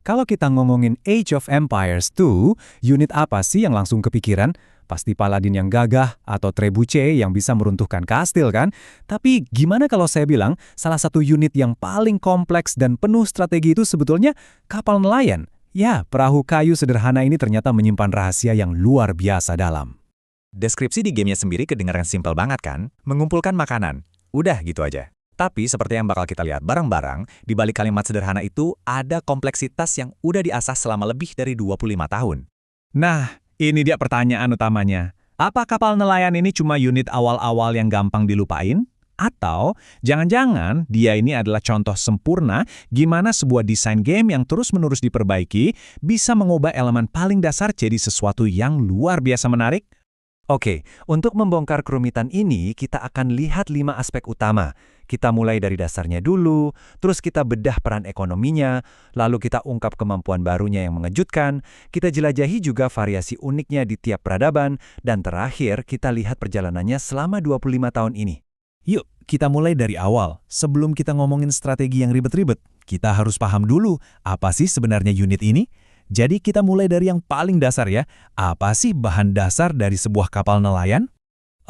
Kalau kita ngomongin Age of Empires 2, unit apa sih yang langsung kepikiran? Pasti Paladin yang gagah atau Trebuchet yang bisa meruntuhkan kastil kan? Tapi gimana kalau saya bilang salah satu unit yang paling kompleks dan penuh strategi itu sebetulnya kapal nelayan? Ya, perahu kayu sederhana ini ternyata menyimpan rahasia yang luar biasa dalam. Deskripsi di gamenya sendiri kedengaran simpel banget kan? Mengumpulkan makanan. Udah gitu aja. Tapi seperti yang bakal kita lihat bareng-bareng, di balik kalimat sederhana itu ada kompleksitas yang udah diasah selama lebih dari 25 tahun. Nah, ini dia pertanyaan utamanya. Apa kapal nelayan ini cuma unit awal-awal yang gampang dilupain? Atau jangan-jangan dia ini adalah contoh sempurna gimana sebuah desain game yang terus-menerus diperbaiki bisa mengubah elemen paling dasar jadi sesuatu yang luar biasa menarik? Oke, untuk membongkar kerumitan ini, kita akan lihat 5 aspek utama. Kita mulai dari dasarnya dulu, terus kita bedah peran ekonominya, lalu kita ungkap kemampuan barunya yang mengejutkan, kita jelajahi juga variasi uniknya di tiap peradaban, dan terakhir kita lihat perjalanannya selama 25 tahun ini. Yuk, kita mulai dari awal. Sebelum kita ngomongin strategi yang ribet-ribet, kita harus paham dulu apa sih sebenarnya unit ini? Jadi kita mulai dari yang paling dasar ya. Apa sih bahan dasar dari sebuah kapal nelayan?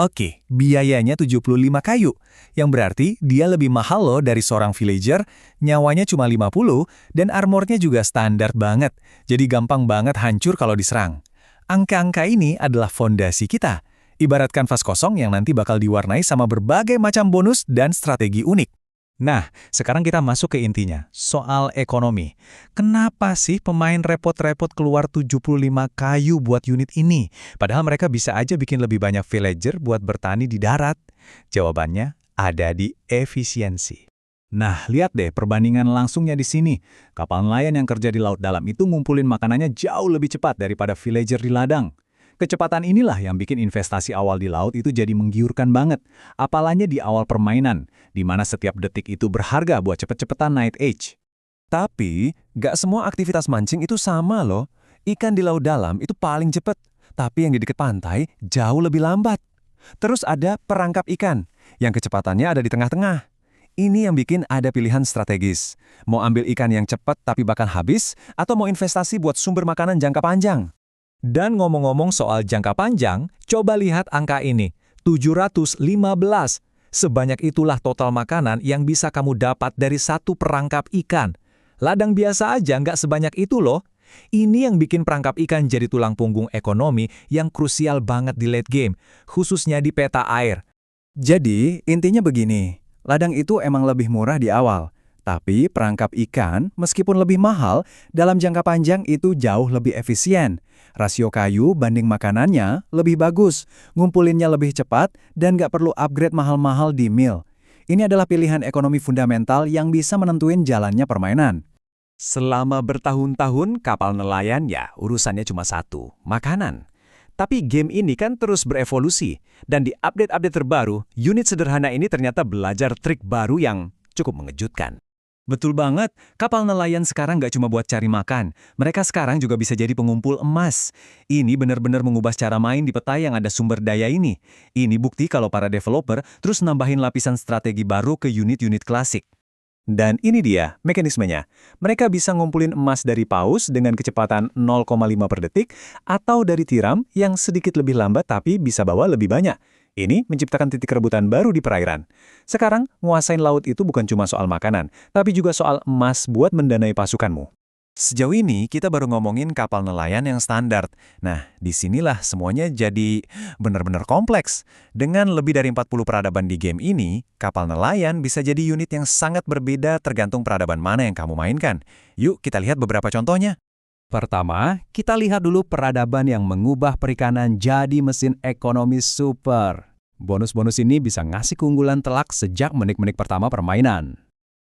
Oke, biayanya 75 kayu. Yang berarti dia lebih mahal loh dari seorang villager, nyawanya cuma 50, dan armornya juga standar banget. Jadi gampang banget hancur kalau diserang. Angka-angka ini adalah fondasi kita. Ibarat kanvas kosong yang nanti bakal diwarnai sama berbagai macam bonus dan strategi unik. Nah, sekarang kita masuk ke intinya, soal ekonomi. Kenapa sih pemain repot-repot keluar 75 kayu buat unit ini? Padahal mereka bisa aja bikin lebih banyak villager buat bertani di darat. Jawabannya ada di efisiensi. Nah, lihat deh perbandingan langsungnya di sini. Kapal nelayan yang kerja di laut dalam itu ngumpulin makanannya jauh lebih cepat daripada villager di ladang. Kecepatan inilah yang bikin investasi awal di laut itu jadi menggiurkan banget. Apalagi di awal permainan, di mana setiap detik itu berharga buat cepet-cepetan naik age. Tapi, gak semua aktivitas mancing itu sama loh. Ikan di laut dalam itu paling cepet, tapi yang di dekat pantai jauh lebih lambat. Terus ada perangkap ikan, yang kecepatannya ada di tengah-tengah. Ini yang bikin ada pilihan strategis. Mau ambil ikan yang cepat tapi bakal habis, atau mau investasi buat sumber makanan jangka panjang. Dan ngomong-ngomong soal jangka panjang, coba lihat angka ini, 715. Sebanyak itulah total makanan yang bisa kamu dapat dari satu perangkap ikan. Ladang biasa aja nggak sebanyak itu loh. Ini yang bikin perangkap ikan jadi tulang punggung ekonomi yang krusial banget di late game, khususnya di peta air. Jadi, intinya begini, ladang itu emang lebih murah di awal. Tapi perangkap ikan, meskipun lebih mahal, dalam jangka panjang itu jauh lebih efisien. Rasio kayu banding makanannya lebih bagus, ngumpulinnya lebih cepat, dan nggak perlu upgrade mahal-mahal di mill. Ini adalah pilihan ekonomi fundamental yang bisa menentuin jalannya permainan. Selama bertahun-tahun, kapal nelayan ya urusannya cuma satu, makanan. Tapi game ini kan terus berevolusi, dan di update-update terbaru, unit sederhana ini ternyata belajar trik baru yang cukup mengejutkan. Betul banget, kapal nelayan sekarang nggak cuma buat cari makan, mereka sekarang juga bisa jadi pengumpul emas. Ini benar-benar mengubah cara main di peta yang ada sumber daya ini. Ini bukti kalau para developer terus nambahin lapisan strategi baru ke unit-unit klasik. Dan ini dia mekanismenya. Mereka bisa ngumpulin emas dari paus dengan kecepatan 0,5 per detik, atau dari tiram yang sedikit lebih lambat tapi bisa bawa lebih banyak. Ini menciptakan titik rebutan baru di perairan. Sekarang, nguasain laut itu bukan cuma soal makanan, tapi juga soal emas buat mendanai pasukanmu. Sejauh ini, kita baru ngomongin kapal nelayan yang standar. Nah, disinilah semuanya jadi benar-benar kompleks. Dengan lebih dari 40 peradaban di game ini, kapal nelayan bisa jadi unit yang sangat berbeda tergantung peradaban mana yang kamu mainkan. Yuk, kita lihat beberapa contohnya. Pertama, kita lihat dulu peradaban yang mengubah perikanan jadi mesin ekonomi super. Bonus-bonus ini bisa ngasih keunggulan telak sejak menit-menit pertama permainan.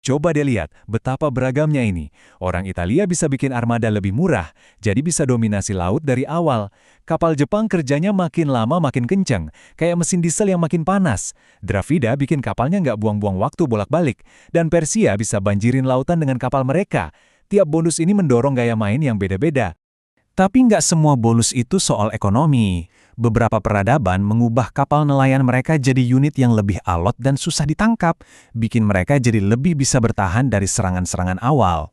Coba deh lihat betapa beragamnya ini. Orang Italia bisa bikin armada lebih murah, jadi bisa dominasi laut dari awal. Kapal Jepang kerjanya makin lama makin kencang, kayak mesin diesel yang makin panas. Dravida bikin kapalnya nggak buang-buang waktu bolak-balik. Dan Persia bisa banjirin lautan dengan kapal mereka. Tiap bonus ini mendorong gaya main yang beda-beda. Tapi nggak semua bonus itu soal ekonomi. Beberapa peradaban mengubah kapal nelayan mereka jadi unit yang lebih alot dan susah ditangkap, bikin mereka jadi lebih bisa bertahan dari serangan-serangan awal.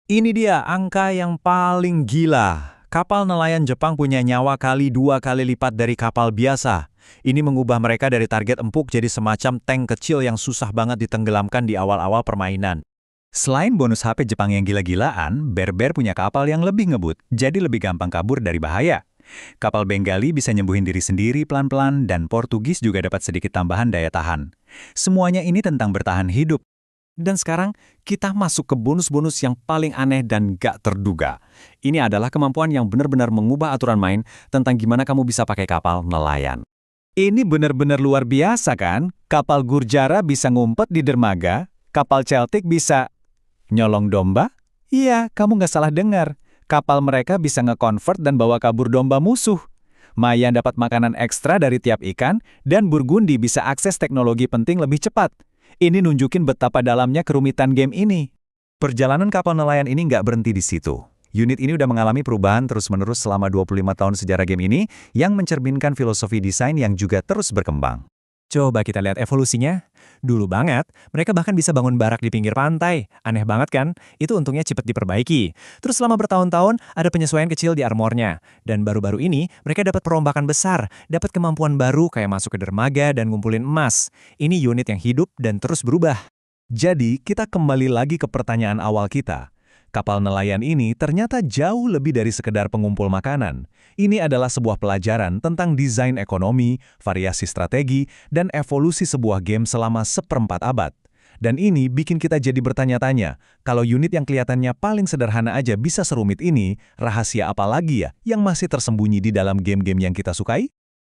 Ini dia angka yang paling gila. Kapal nelayan Jepang punya nyawa kali 2 kali lipat dari kapal biasa. Ini mengubah mereka dari target empuk jadi semacam tank kecil yang susah banget ditenggelamkan di awal-awal permainan. Selain bonus HP Jepang yang gila-gilaan, Bear punya kapal yang lebih ngebut, jadi lebih gampang kabur dari bahaya. Kapal Bengali bisa nyembuhin diri sendiri pelan-pelan, dan Portugis juga dapat sedikit tambahan daya tahan. Semuanya ini tentang bertahan hidup. Dan sekarang, kita masuk ke bonus-bonus yang paling aneh dan gak terduga. Ini adalah kemampuan yang benar-benar mengubah aturan main tentang gimana kamu bisa pakai kapal nelayan. Ini benar-benar luar biasa kan? Kapal Gurjara bisa ngumpet di dermaga, kapal Celtic bisa nyolong domba? Iya, kamu nggak salah dengar. Kapal mereka bisa nge-convert dan bawa kabur domba musuh. Mayan dapat makanan ekstra dari tiap ikan, dan Burgundi bisa akses teknologi penting lebih cepat. Ini nunjukin betapa dalamnya kerumitan game ini. Perjalanan kapal nelayan ini nggak berhenti di situ. Unit ini udah mengalami perubahan terus-menerus selama 25 tahun sejarah game ini yang mencerminkan filosofi desain yang juga terus berkembang. Coba kita lihat evolusinya. Dulu banget, mereka bahkan bisa bangun barak di pinggir pantai. Aneh banget kan? Itu untungnya cepat diperbaiki. Terus selama bertahun-tahun, ada penyesuaian kecil di armornya. Dan baru-baru ini, mereka dapat perombakan besar, dapat kemampuan baru kayak masuk ke dermaga dan ngumpulin emas. Ini unit yang hidup dan terus berubah. Jadi, kita kembali lagi ke pertanyaan awal kita. Kapal nelayan ini ternyata jauh lebih dari sekedar pengumpul makanan. Ini adalah sebuah pelajaran tentang desain ekonomi, variasi strategi, dan evolusi sebuah game selama seperempat abad. Dan ini bikin kita jadi bertanya-tanya, kalau unit yang kelihatannya paling sederhana aja bisa serumit ini, rahasia apa lagi ya yang masih tersembunyi di dalam game-game yang kita sukai?